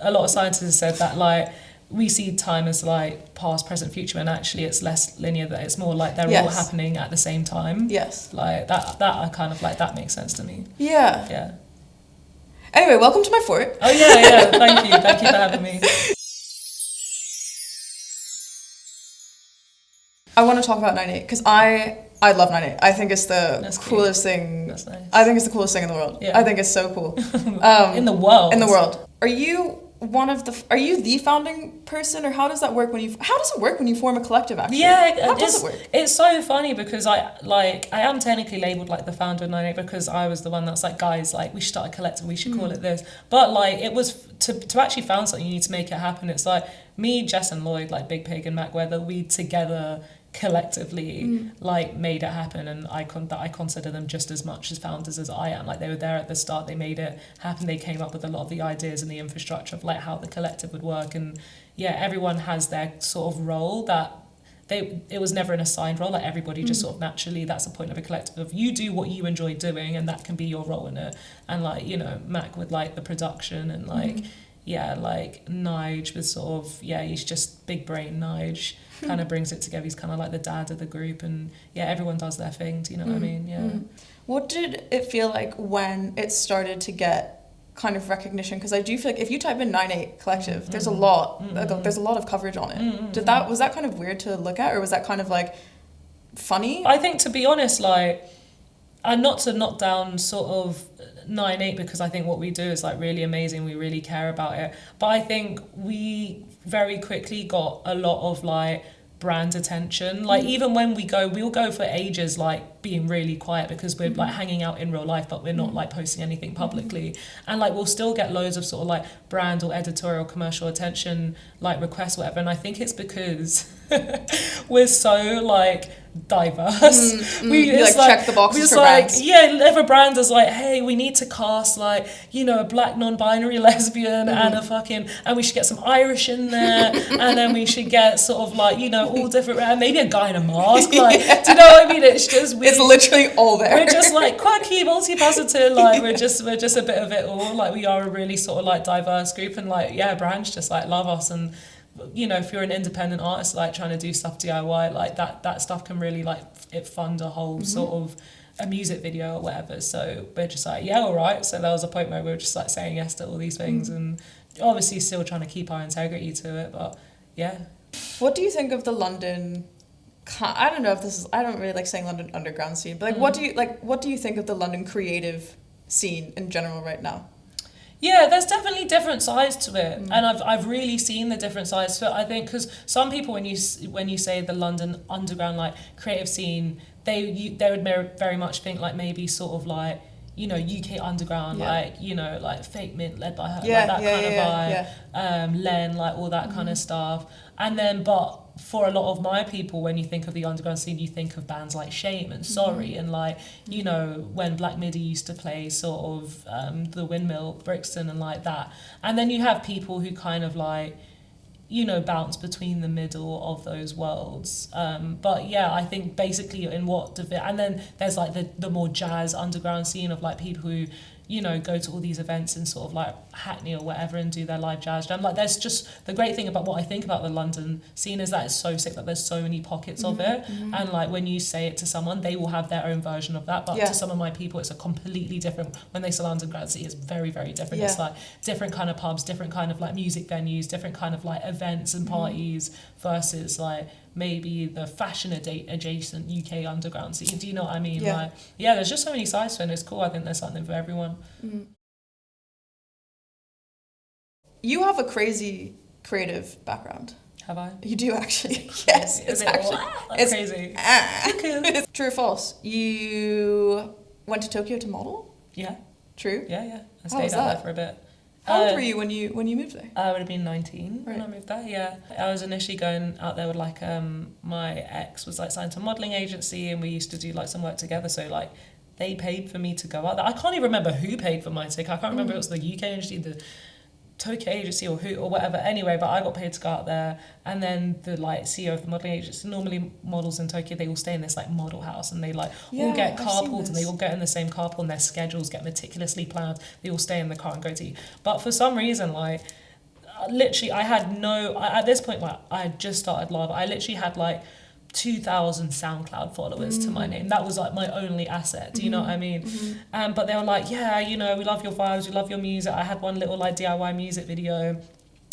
a lot of scientists have said that like we see time as like past, present, future, and actually it's less linear, that it's more like they're all happening at the same time. Yes. Like that I kind of like, that makes sense to me. Yeah. Yeah. Anyway, welcome to my fort. Oh yeah, thank you for having me. I want to talk about 9/8 because I love 9/8. I think it's the coolest thing. That's nice. I think it's the coolest thing in the world. Yeah. I think it's so cool. In the world. In the world. Are you the founding person, or how does it work when you form a collective, actually? Yeah, how does it work? It's so funny because I am technically labelled like the founder of 9/8 because I was the one that's like, guys, like we should start a collective, we should call it this. But like it was to actually found something, you need to make it happen. It's like me, Jess and Lloyd, like Big Piig and Wetha, we together collectively like made it happen, and I consider them just as much as founders as I am. Like they were there at the start, they made it happen, they came up with a lot of the ideas and the infrastructure of like how the collective would work. And yeah, everyone has their sort of role that it was never an assigned role. Like everybody just sort of naturally, that's the point of a collective, of you do what you enjoy doing and that can be your role in it. And like, you know, Mac with like the production and like like Nige with sort of he's just big brain Nige kind of brings it together. He's kind of like the dad of the group, and everyone does their thing. Do you know what I mean? What did it feel like when it started to get kind of recognition? Because I do feel like if you type in 9/8 collective, there's a lot of coverage on it. Was that kind of weird to look at, or was that kind of like funny? I think, to be honest, like, and not to knock down sort of 9/8, because I think what we do is like really amazing, we really care about it, but I think we very quickly got a lot of like brand attention. Like even when we'll go for ages like being really quiet because we're like hanging out in real life, but we're not like posting anything publicly, and like we'll still get loads of sort of like brand or editorial commercial attention like requests, whatever. And I think it's because we're so like diverse. We like check the boxes for brands. If a brand is like, hey, we need to cast like, you know, a black non-binary lesbian and a fucking, and we should get some Irish in there, and then we should get sort of like, you know, all different, maybe a guy in a mask, like, do you know what I mean? It's just it's literally all there. We're just like quirky, multifaceted, like we're just a bit of it all. Like we are a really sort of like diverse group, and like brands just like love us. And you know, if you're an independent artist like trying to do stuff DIY, like that stuff can really like it fund a whole sort of a music video or whatever. So we're just like, all right. So there was a point where we were just like saying yes to all these things, and obviously still trying to keep our integrity to it, but What do you think of the London, I don't know if this is, I don't really like saying London underground scene, but like what do you think of the London creative scene in general right now? Yeah, there's definitely different sides to it, and I've really seen the different sides to it. I think because some people, when you say the London underground like creative scene, they would very much think like maybe sort of like, you know, UK underground, like, you know, like Fake Mint led by her, like that kind of vibe, Len, like all that kind of stuff. And then, but for a lot of my people, when you think of the underground scene, you think of bands like Shame and Sorry, and like, you know, when Black Midi used to play sort of the Windmill, Brixton and like that. And then you have people who kind of like, you know, bounce between the middle of those worlds. But yeah, I think basically in and then there's like the more jazz underground scene of like people who, you know, go to all these events in sort of like Hackney or whatever and do their live jazz jam. Like there's just, the great thing about what I think about the London scene is that it's so sick that there's so many pockets of it. And like when you say it to someone, they will have their own version of that. But to some of my people, it's a completely different, when they say London Grand City, it's very, very different. It's like different kind of pubs, different kind of like music venues, different kind of like events and parties versus like maybe the fashion adjacent UK underground scene. Do you know what I mean? Like, there's just so many sides to it, and it's cool. I think there's something for everyone. You have a crazy creative background. Have I? You do actually. Yes, it's actually it's crazy. It's true or false? You went to Tokyo to model? Yeah. True? Yeah. I stayed out there for a bit. How old were you when you moved there? I would have been 19 when I moved there, I was initially going out there with like, my ex was like signed to a modelling agency, and we used to do like some work together, so like they paid for me to go out there. I can't even remember who paid for my ticket. I can't remember if it was the UK agency, the Tokyo agency or who or whatever. Anyway, but I got paid to go out there, and then the like CEO of the modelling agency, normally models in Tokyo, they all stay in this like model house, and they like all get carpooled, and they all get in the same carpool, and their schedules get meticulously planned. They all stay in the car and go to eat. But for some reason, like literally, I had no, at this point, like, I had just started Lava. I literally had like 2,000 SoundCloud followers to my name. That was like my only asset. Do you know what I mean? But they were like, yeah, you know, we love your vibes, we love your music. I had one little like DIY music video,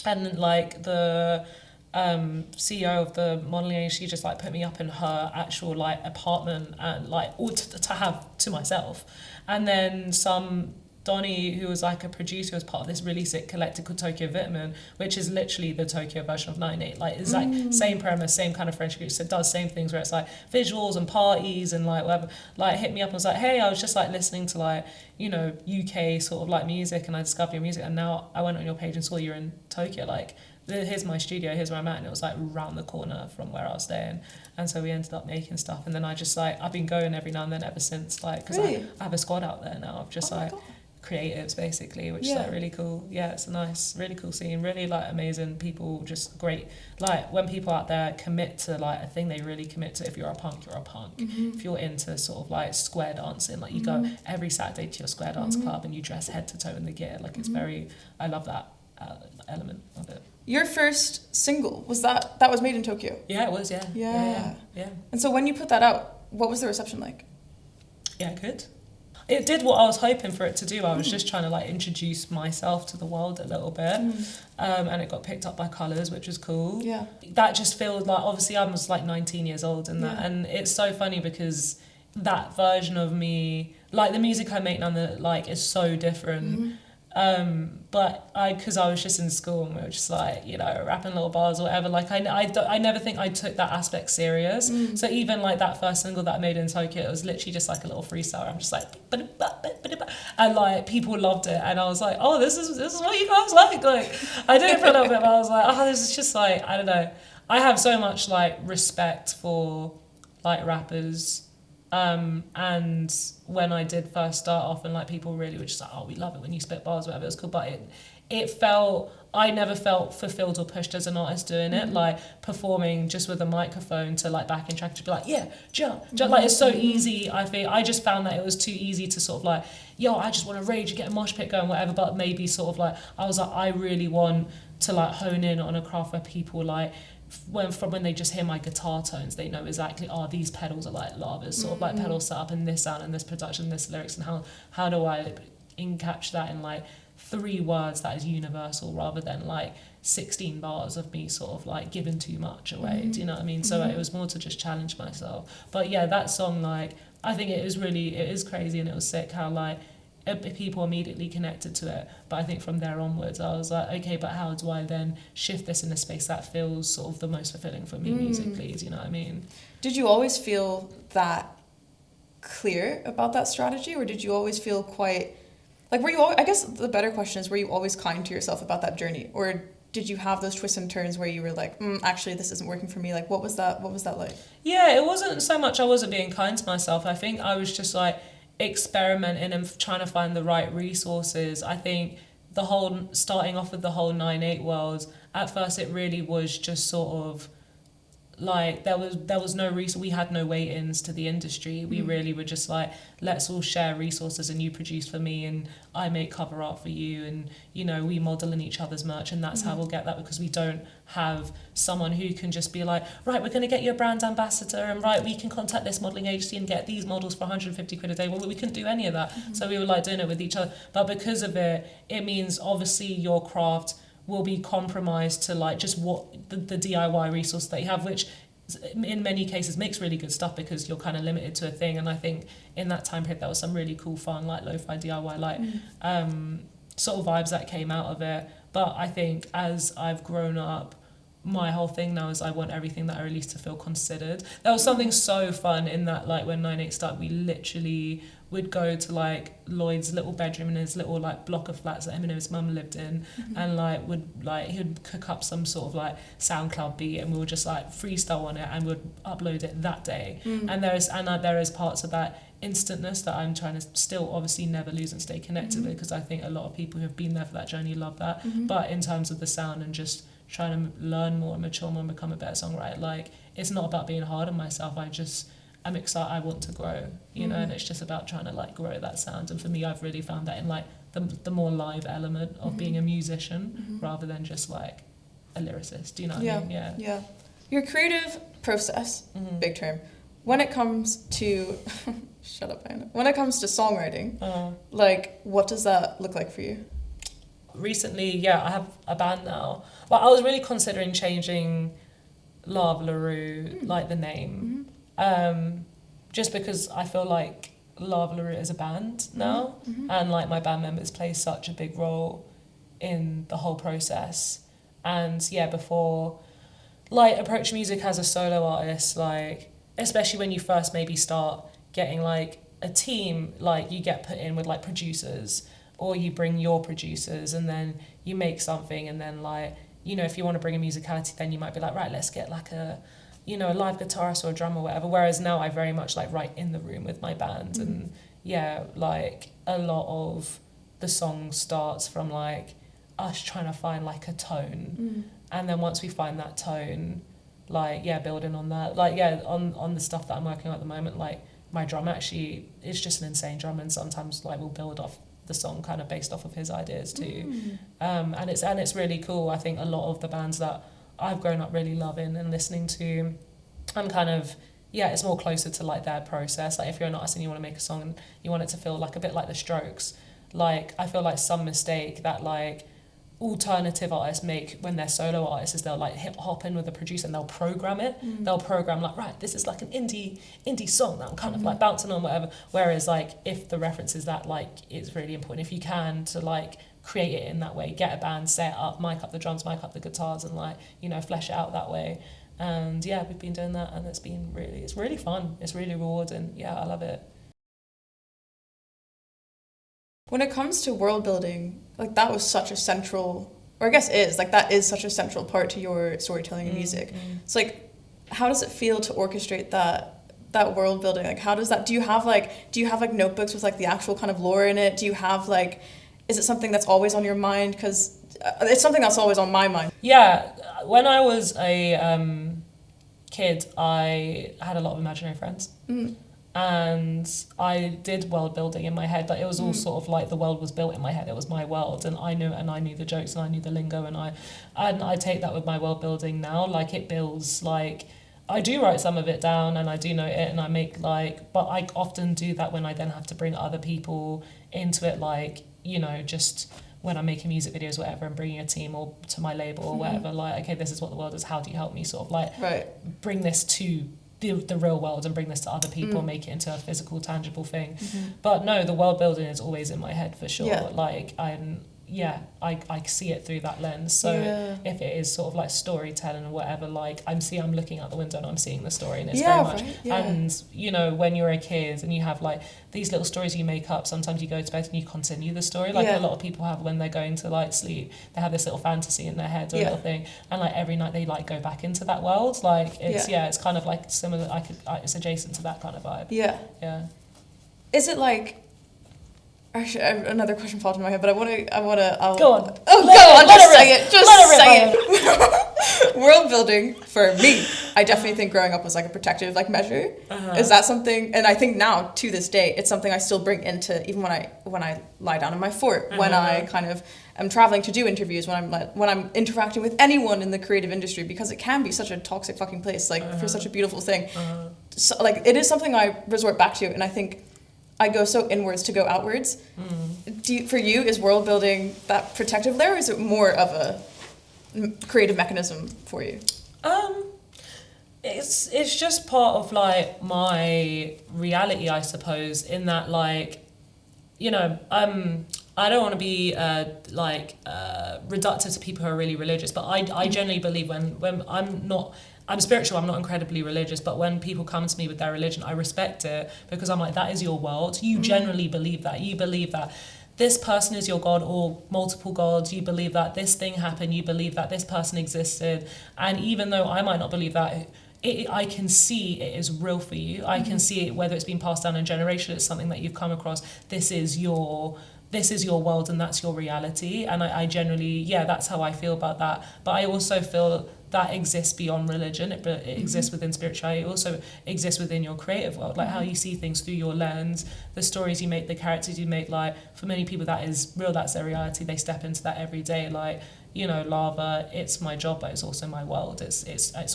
and like the CEO of the modeling agency just like put me up in her actual like apartment and like all to have to myself. And then some Donnie, who was like a producer, was part of this really sick collective called Tokyo Vitamin, which is literally the Tokyo version of 9/8. Like, it's like same premise, same kind of friendship group. So it does same things where it's like visuals and parties and like whatever. Like, hit me up and was like, hey, I was just like listening to like, you know, UK sort of like music, and I discovered your music, and now I went on your page and saw you're in Tokyo. Like, here's my studio, here's where I'm at, and it was like round the corner from where I was staying. And so we ended up making stuff, and then I just like, I've been going every now and then ever since, like, because I have a squad out there now of just like creatives basically, which is like really cool. Yeah, it's a nice, really cool scene, really like amazing people, just great. Like, when people out there commit to like a thing, they really commit to. If you're a punk, you're a punk. If you're into sort of like square dancing, like you go every Saturday to your square dance club and you dress head to toe in the gear. Like, it's very, I love that element of it. Your first single, was that was made in Tokyo? Yeah, it was. Yeah. And so when you put that out, what was the reception like? Yeah, good. It did what I was hoping for it to do. I was just trying to like introduce myself to the world a little bit, and it got picked up by Colours, which was cool. Yeah, that just feels like, obviously I was like 19 years old and that, and it's so funny because that version of me, like the music I make now, like is so different. But because I was just in school and we were just like, you know, rapping little bars or whatever, like I never think I took that aspect serious. So even like that first single that I made in Tokyo, it was literally just like a little freestyle. I'm just like, and like people loved it, and I was like, oh, this is what you guys like. I did it for a little bit, but I was like, oh, this is just like, I don't know. I have so much like respect for like rappers. And when I did first start off, and like people really were just like, oh, we love it when you spit bars, whatever, it was cool. But it felt, I never felt fulfilled or pushed as an artist doing it, like performing just with a microphone to like backing track to be like, yeah, jump. Like, it's so easy. I just found that it was too easy to sort of like, yo, I just want to rage and get a mosh pit going, whatever. But maybe sort of like, I was like, I really want to like hone in on a craft where people like, when they just hear my guitar tones, they know exactly, these pedals are like Lava's sort of like pedal setup, and this sound and this production, this lyrics, and how do I encapture that in like 3 words that is universal, rather than like 16 bars of me sort of like giving too much away. Do you know what I mean? So it was more to just challenge myself. But yeah, that song, like, I think it is crazy, and it was sick how like people immediately connected to it. But I think from there onwards I was like, okay, but how do I then shift this in a space that feels sort of the most fulfilling for me musically? Do you know what I mean? Did you always feel that clear about that strategy, or did you always feel quite like, were you I guess the better question is, were you always kind to yourself about that journey, or did you have those twists and turns where you were like, actually this isn't working for me? Like, what was that like? Yeah, it wasn't so much I wasn't being kind to myself. I think I was just like experimenting and trying to find the right resources. I think the whole, starting off with the whole 9/8 world, at first it really was just sort of like, there was no reason, we had no weigh-ins to the industry. We really were just like, let's all share resources, and you produce for me and I make cover art for you, and you know, we model in each other's merch, and that's how we'll get that, because we don't have someone who can just be like, right, we're going to get you a brand ambassador, and right, we can contact this modelling agency and get these models for 150 quid a day. Well, we couldn't do any of that. So we were like doing it with each other. But because of it means obviously your craft will be compromised to like just what the DIY resource that you have, which in many cases makes really good stuff because you're kind of limited to a thing. And I think in that time period there was some really cool, fun, like lo-fi DIY, like sort of vibes that came out of it. But I think as I've grown up, my whole thing now is I want everything that I release to feel considered. There was something so fun in that, like when 9/8 started, we literally would go to like Lloyd's little bedroom in his little like block of flats that Eminem's mum lived in, and like he'd cook up some sort of like SoundCloud beat, and we would just like freestyle on it and would upload it that day. And there is parts of that instantness that I'm trying to still obviously never lose and stay connected with, because I think a lot of people who have been there for that journey love that. But in terms of the sound and just trying to learn more and mature more and become a better songwriter, like, it's not about being hard on myself. I'm excited, I want to grow, you know, and it's just about trying to like grow that sound. And for me, I've really found that in like the more live element of being a musician rather than just like a lyricist. Do you know what I mean? Yeah. Your creative process, big term. When it comes to shut up, Anna. When it comes to songwriting, like what does that look like for you? Recently, I have a band now. Well, I was really considering changing Lava La Rueeeee, like the name, just because I feel like Lava La Rueeeee is a band now, and like my band members play such a big role in the whole process. And before like approach music as a solo artist, like especially when you first maybe start getting like a team, like you get put in with like producers, or you bring your producers and then you make something, and then like, you know, if you want to bring a musicality, then you might be like, right, let's get like a, you know, a live guitarist or a drummer or whatever. Whereas now I very much like write in the room with my band, and like a lot of the song starts from like us trying to find like a tone, and then once we find that tone, like building on that, like on the stuff that I'm working on at the moment, like my drum actually is just an insane drum, and sometimes like we'll build off the song kind of based off of his ideas too. And it's really cool. I think a lot of the bands that I've grown up really loving and listening to, I'm kind of it's more closer to like their process. Like if you're an artist and you want to make a song and you want it to feel like a bit like the Strokes, like I feel like some mistake that like alternative artists make when they're solo artists is they'll like hop in with a producer and they'll program it. They'll program like, right, this is like an indie song that I'm kind of like bouncing on, whatever. Whereas like if the reference is that, like it's really important if you can to like create it in that way, get a band, set up, mic up the drums, mic up the guitars, and like, you know, flesh it out that way. And we've been doing that, and it's really fun. It's really rewarding. I love it. When it comes to world building, like that was such a central, or I guess is, like that is such a central part to your storytelling and music. It's like, how does it feel to orchestrate that world building? Like how does that, do you have like notebooks with like the actual kind of lore in it? Do you have like, is it something that's always on your mind? Because it's something that's always on my mind. When I was a kid, I had a lot of imaginary friends. And I did world building in my head, but it was all sort of like the world was built in my head. It was my world, and I knew the jokes, and I knew the lingo, and I take that with my world building now. Like it builds, like I do write some of it down, and I do note it, and I make like, but I often do that when I then have to bring other people into it, like, you know, just when I'm making music videos, whatever, and bringing a team or to my label or whatever. Like, okay, this is what the world is. How do you help me sort of like bring this to the real world and bring this to other people, make it into a physical, tangible thing. But no, the world building is always in my head for sure. Like I see it through that lens. So if it is sort of like storytelling or whatever, like I'm looking out the window and I'm seeing the story, and it's very much and you know, when you're a kid and you have like these little stories you make up, sometimes you go to bed and you continue the story, like a lot of people have when they're going to like sleep. They have this little fantasy in their head or a little thing, and like every night they like go back into that world. Like it's it's kind of like similar. It's adjacent to that kind of vibe. Is it like, actually, another question popped in my head, but I'll go on. Just say it. World building for me, I definitely think growing up was like a protective like measure. Is that something? And I think now to this day, it's something I still bring into even when I lie down in my fort, when I kind of am traveling to do interviews, when I'm interacting with anyone in the creative industry, because it can be such a toxic fucking place, like for such a beautiful thing. So, like it is something I resort back to, and I think I go so inwards to go outwards. For you, is world building that protective layer, or is it more of a creative mechanism for you? It's just part of like my reality, I suppose, in that like, you know, I don't want to be reductive to people who are really religious, but I generally believe when I'm spiritual, I'm not incredibly religious, but when people come to me with their religion, I respect it, because I'm like, that is your world. You generally believe that. You believe that this person is your God, or multiple gods. You believe that this thing happened. You believe that this person existed. And even though I might not believe that, I can see it is real for you. I can see it, whether it's been passed down in generation, it's something that you've come across. This is your this is your world and that's your reality. And I generally, that's how I feel about that. But I also feel that exists beyond religion. It exists within spirituality. It also exists within your creative world, like how you see things through your lens, the stories you make, the characters you make. Like for many people, that is real. That's their reality. They step into that every day. Like, you know, Lava, it's my job, but it's also my world. It's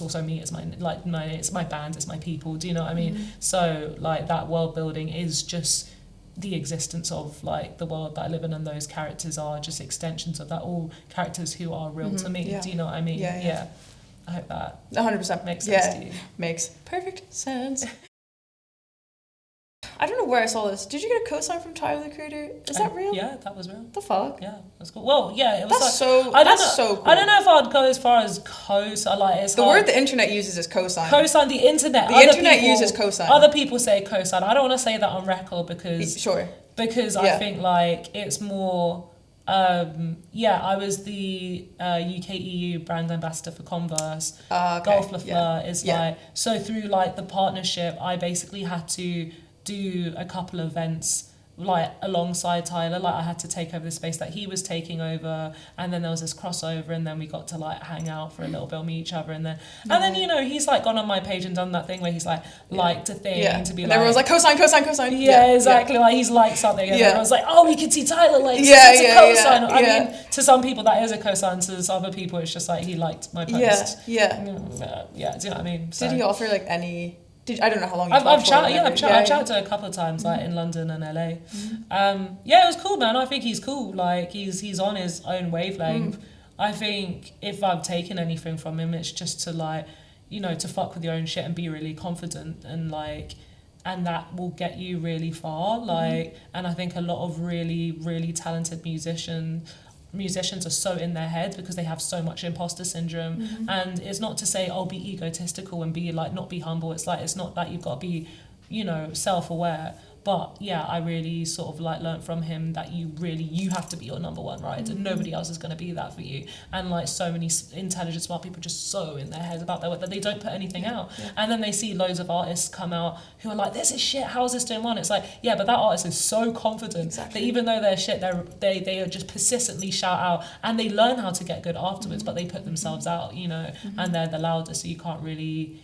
also me. It's it's my band. It's my people. Do you know what I mean? So like that world building is just the existence of like the world that I live in, and those characters are just extensions of that. All characters who are real to me. Do you know what I mean? Yeah. I hope that 100% makes sense to you. Makes perfect sense. I don't know where I saw this. Did you get a cosign from Tyler, the creator? Is that real? Yeah, that was real. The fuck? Yeah, that's cool. Well, yeah, it was. That's so cool. I don't know if I'd go as far as cosign. Like it's the hard. word the internet uses is cosign. Cosign, the internet. The internet uses cosign. Other people say cosign. I don't want to say that on record because I think like it's more. I was the UK EU brand ambassador for Converse. Golf La Fleur is like, so through like the partnership, I basically had to do a couple of events like alongside Tyler. Like I had to take over the space that he was taking over, and then there was this crossover, and then we got to like hang out for a little bit, meet each other, and then you know, he's like gone on my page and done that thing where he's like liked a thing to be and everyone's like cosign. Exactly, like he's liked something, and everyone's like, oh, we can see Tyler like it's a cosign. I mean, to some people that is a cosign, to other people it's just like he liked my post. Do you know what I mean? So, did he offer like any? I don't know how long I've chatted to a couple of times, like in London and LA. It was cool, man. I think he's cool. Like he's on his own wavelength. I think if I've taken anything from him, it's just to like, you know, to fuck with your own shit and be really confident and like, and that will get you really far. Like, and I think a lot of really, really talented musicians are so in their heads because they have so much imposter syndrome. And it's not to say be egotistical and be like not be humble. It's like, it's not that you've got to be, you know, self-aware. But yeah, I really sort of like learned from him that you have to be your number one, right? And nobody else is going to be that for you. And like so many intelligent, smart people just so in their heads about their work that they don't put anything out. And then they see loads of artists come out who are like, this is shit, how is this doing one? It's like, yeah, but that artist is so confident that even though they're shit, they are just persistently shout out, and they learn how to get good afterwards, but they put themselves out, you know, and they're the loudest, so you can't really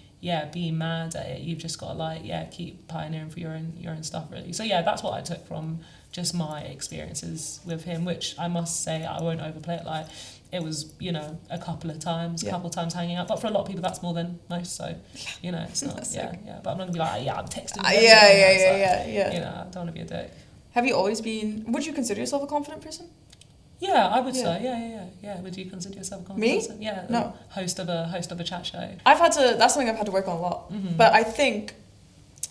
be mad at it. You've just got to like keep pioneering for your own stuff, really. So that's what I took from just my experiences with him, which I must say, I won't overplay it, like it was, you know, a couple of times hanging out, but for a lot of people that's more than most, so you know, it's not but I'm not gonna be like I'm texting you know, I don't want to be a dick. Have you always been, would you consider yourself a confident person? Yeah, I would say. Yeah. Would you consider yourself a confident person? Yeah. No. Host of a chat show. That's something I've had to work on a lot. But I think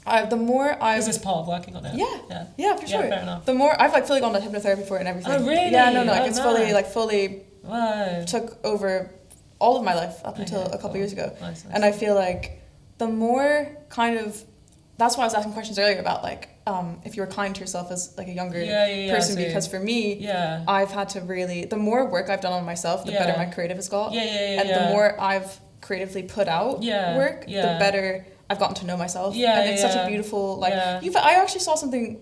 the more is this part of working on it? Yeah, for sure. Fair enough. The more I've like fully gone to hypnotherapy for it and everything. Oh really? Yeah, no, like it's fully Whoa. took over all of my life up until a couple years ago. Nice. And I feel like the more kind of, that's why I was asking questions earlier about like if you were kind to yourself as like a younger person, because for me, I've had to really, the more work I've done on myself, the better my creative has got. And the more I've creatively put out work, the better I've gotten to know myself. And it's such a beautiful, like, I actually saw something,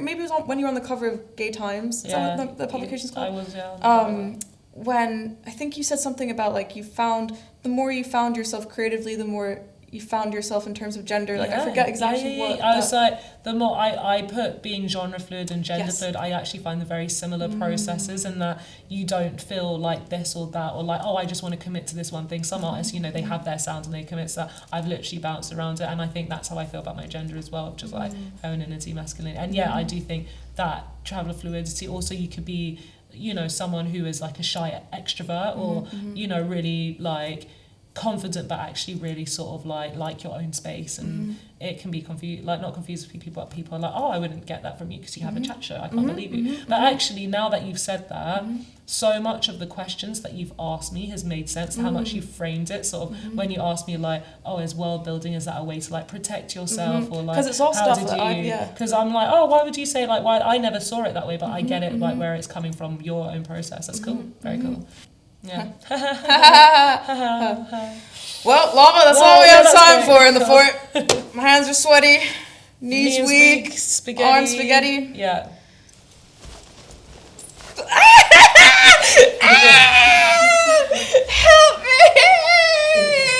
maybe it was when you were on the cover of Gay Times, is that what the publication's called? I was, when I think you said something about like the more you found yourself creatively, the more you found yourself in terms of gender. Like I forget exactly what. I was like, the more I put being genre fluid and gender fluid, I actually find the very similar processes, and that you don't feel like this or that, or like, I just want to commit to this one thing. Some artists, you know, they have their sound and they commit to that. I've literally bounced around it, and I think that's how I feel about my gender as well, just like femininity, masculinity. And I do think that traveler fluidity, also you could be, you know, someone who is like a shy extrovert, or you know, really like confident but actually really sort of like your own space, and it can be not confused with people, but people are like, I wouldn't get that from you because you have a chat show, I can't believe you. But actually, now that you've said that, so much of the questions that you've asked me has made sense, how much you've framed it, sort of when you ask me like, is world building, is that a way to like protect yourself, or like, because it's all stuff that because I'm like, why would you say, like, why? I never saw it that way, but I get it, like where it's coming from, your own process. That's cool, very cool. Yeah. Well, Lava, that's all we have time for in the fort. My hands are sweaty, knees weak, spaghetti. arms spaghetti. Yeah. Help me!